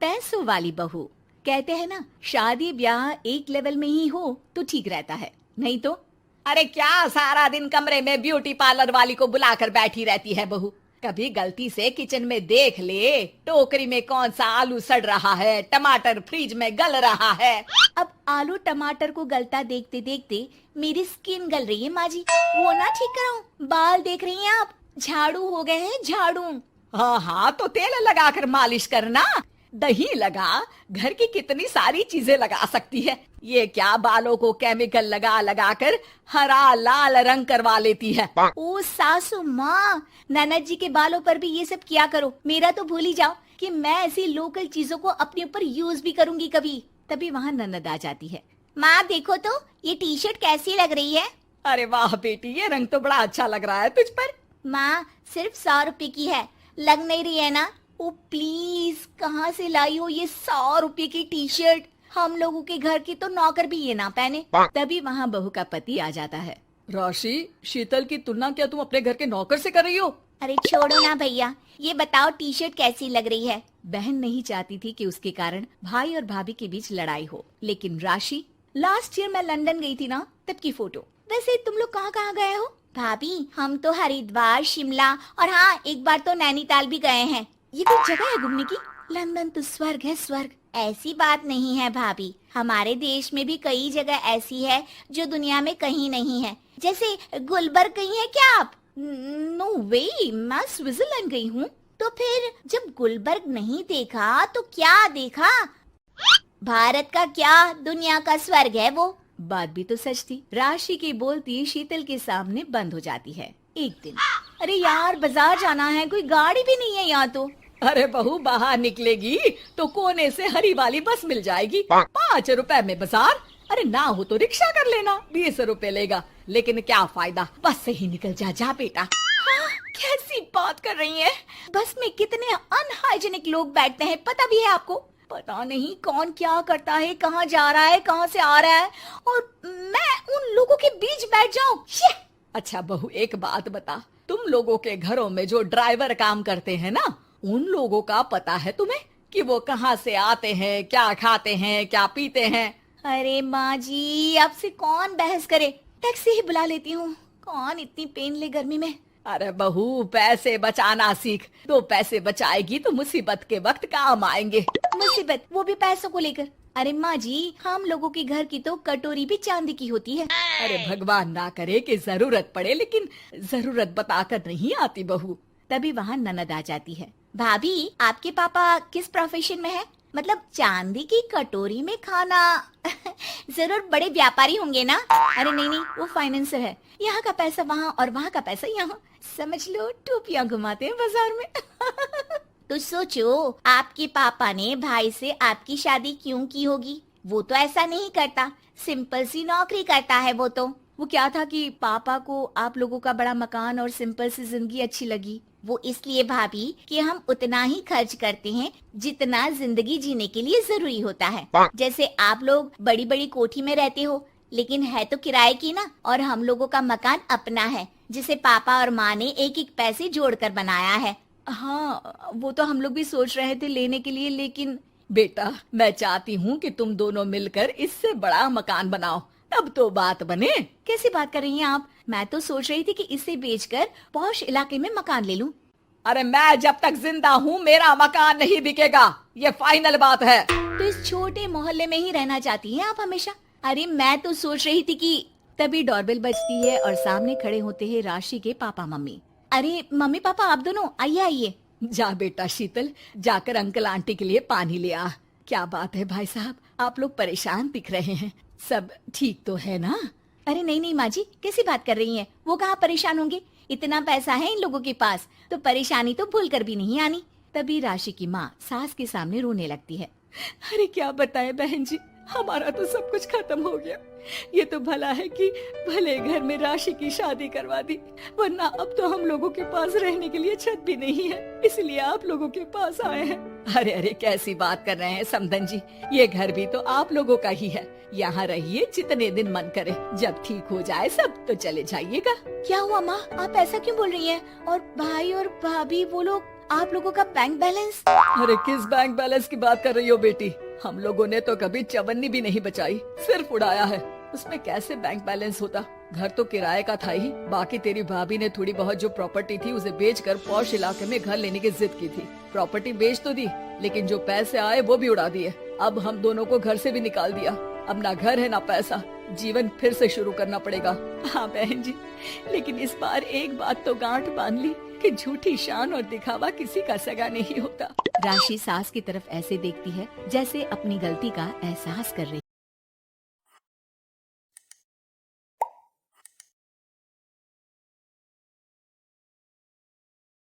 पैसों वाली बहू। कहते हैं ना, शादी ब्याह एक लेवल में ही हो तो ठीक रहता है, नहीं तो अरे क्या सारा दिन कमरे में ब्यूटी पार्लर वाली को बुलाकर बैठी रहती है बहू। कभी गलती से किचन में देख ले टोकरी में कौन सा आलू सड़ रहा है, टमाटर फ्रिज में गल रहा है। अब आलू टमाटर को गलता देखते देखते मेरी स्किन गल रही है माँ जी। वो ना ठीक कराऊं, बाल देख रही हैं आप, झाड़ू हो गए हैं झाड़ू। हाँ हाँ, तो तेल लगाकर मालिश करना, दही लगा, घर की कितनी सारी चीजें लगा सकती है। ये क्या बालों को केमिकल लगा लगा कर हरा लाल रंग करवा लेती है। ओ सासू माँ, ननद जी के बालों पर भी ये सब किया करो। मेरा तो भूल ही जाओ कि मैं ऐसी लोकल चीजों को अपने ऊपर यूज भी करूंगी कभी। तभी वहाँ ननद आ जाती है। माँ देखो तो ये टी शर्ट कैसी लग रही है। अरे वाह बेटी, ये रंग तो बड़ा अच्छा लग रहा है तुझ पर। माँ सिर्फ 100 रुपए की है, लग नहीं रही है ना। ओ प्लीज, कहाँ से लाई हो ये 100 रुपए की टी शर्ट। हम लोगों के घर की तो नौकर भी ये ना पहने। तभी वहाँ बहू का पति आ जाता है। राशि, शीतल की तुलना क्या तुम अपने घर के नौकर से कर रही हो? अरे छोड़ो ना भैया, ये बताओ टी शर्ट कैसी लग रही है। बहन नहीं चाहती थी कि उसके कारण भाई और भाभी के बीच लड़ाई हो, लेकिन राशि, लास्ट ईयर मैं लंदन गई थी ना, तब की फोटो। वैसे तुम लोग कहाँ कहाँ गए हो? भाभी हम तो हरिद्वार, शिमला और हाँ एक बार तो नैनीताल भी गए हैं। ये कोई जगह है घूमने की? लंदन तो स्वर्ग है, स्वर्ग। ऐसी बात नहीं है भाभी, हमारे देश में भी कई जगह ऐसी है जो दुनिया में कहीं नहीं है। जैसे गुलबर्ग गई हैं क्या आप? नो वे, मैं स्विट्जरलैंड गई हूँ। तो फिर जब गुलबर्ग नहीं देखा तो क्या देखा? भारत का क्या, दुनिया का स्वर्ग है वो। बात भी तो सच थी। राशि की बोलती शीतल के सामने बंद हो जाती है। एक दिन, अरे यार बाजार जाना है, कोई गाड़ी भी नहीं है यहाँ तो। अरे बहू, बाहर निकलेगी तो कोने से हरी वाली बस मिल जाएगी। 5 रुपए में बाजार। अरे ना हो तो रिक्शा कर लेना, 20 रुपए लेगा। लेकिन क्या फायदा, बस से ही निकल जा बेटा। हाँ, कैसी बात कर रही है? बस में कितने अनहाइजीनिक लोग बैठते हैं, पता भी है आपको? पता नहीं कौन क्या करता है, कहाँ जा रहा है, कहाँ से आ रहा है, और मैं उन लोगों के बीच बैठ जाऊं। अच्छा बहू, एक बात बता, तुम लोगों के घरों में जो ड्राइवर काम करते हैं ना, उन लोगों का पता है तुम्हें कि वो कहाँ से आते हैं, क्या खाते हैं, क्या पीते हैं? अरे माँ जी, आपसे कौन बहस करे, टैक्सी ही बुला लेती हूँ। कौन इतनी पेन ले गर्मी में। अरे बहू, पैसे बचाना सीख, तो पैसे बचाएगी तो मुसीबत के वक्त काम आएंगे। मुसीबत, वो भी पैसों को लेकर? अरे माँ जी, हम लोगों के घर की तो कटोरी भी चांदी की होती है। अरे भगवान ना करे कि जरूरत पड़े, लेकिन जरूरत बताकर नहीं आती बहू। तभी वहाँ ननद आ जाती है। भाभी, आपके पापा किस प्रोफेशन में है? मतलब चांदी की कटोरी में खाना। जरूर बड़े व्यापारी होंगे ना? अरे नहीं नहीं, वो फाइनेंसर है। यहाँ का पैसा वहाँ और वहाँ का पैसा यहाँ, समझ लो टोपियाँ घुमाते हैं बाजार में। तो सोचो, आपके पापा ने भाई से आपकी शादी क्यों की होगी? वो तो ऐसा नहीं करता, सिंपल सी नौकरी करता है वो तो। वो क्या था कि पापा को आप लोगों का बड़ा मकान और सिंपल सी जिंदगी अच्छी लगी। वो इसलिए भाभी कि हम उतना ही खर्च करते हैं जितना जिंदगी जीने के लिए जरूरी होता है। जैसे आप लोग बड़ी बड़ी कोठी में रहते हो, लेकिन है तो किराए की ना, और हम लोगों का मकान अपना है, जिसे पापा और माँ ने एक एक पैसे जोड़कर बनाया है। हाँ, वो तो हम लोग भी सोच रहे थे लेने के लिए, लेकिन बेटा मैं चाहती हूँ कि तुम दोनों मिलकर इससे बड़ा मकान बनाओ, तब तो बात बने। कैसी बात कर रही हैं आप? मैं तो सोच रही थी कि इसे बेचकर पॉश इलाके में मकान ले लूं। अरे मैं जब तक जिंदा हूँ मेरा मकान नहीं बिकेगा, ये फाइनल बात है। तो इस छोटे मोहल्ले में ही रहना चाहती हैं आप हमेशा? अरे मैं तो सोच रही थी कि। तभी डोरबेल बजती है और सामने खड़े होते हैं राशि के पापा मम्मी। अरे मम्मी पापा, आप दोनों आइए आइए। जा बेटा शीतल, जाकर अंकल आंटी के लिए पानी ले आ। क्या बात है भाई साहब, आप लोग परेशान दिख रहे हैं, सब ठीक तो है ना? अरे नहीं नहीं माँ जी, कैसी बात कर रही हैं? वो कहाँ परेशान होंगे, इतना पैसा है इन लोगों के पास, तो परेशानी तो भूल कर भी नहीं आनी। तभी राशि की माँ सास के सामने रोने लगती है। अरे क्या बताएं बहन जी, हमारा तो सब कुछ खत्म हो गया। ये तो भला है कि भले घर में राशि की शादी करवा दी, वरना अब तो हम लोगों के पास रहने के लिए छत भी नहीं है, इसलिए आप लोगों के पास आए हैं। अरे अरे कैसी बात कर रहे हैं समधन जी, ये घर भी तो आप लोगों का ही है, यहाँ रहिए जितने दिन मन करे, जब ठीक हो जाए सब तो चले जाइएगा। क्या हुआ माँ, आप ऐसा क्यों बोल रही हैं? और भाई और भाभी वो लोग? आप लोगों का बैंक बैलेंस? अरे किस बैंक बैलेंस की बात कर रही हो बेटी? हम लोगों ने तो कभी चवन्नी भी नहीं बचाई, सिर्फ उड़ाया है। उसमें कैसे बैंक बैलेंस होता? घर तो किराए का था ही। बाकी तेरी भाभी ने थोड़ी बहुत जो प्रॉपर्टी थी उसे बेचकर पॉश इलाके में घर लेने की जिद की थी। प्रॉपर्टी बेच तो दी, लेकिन जो पैसे आए वो भी उड़ा दिए। अब हम दोनों को घर से भी निकाल दिया। अब ना घर है ना पैसा, जीवन फिर से शुरू करना पड़ेगा। हाँ बहन जी, लेकिन इस बार एक बात तो गांठ बांध ली कि झूठी शान और दिखावा किसी का सगा नहीं होता। राशि सास की तरफ ऐसे देखती है जैसे अपनी गलती का एहसास कर रही।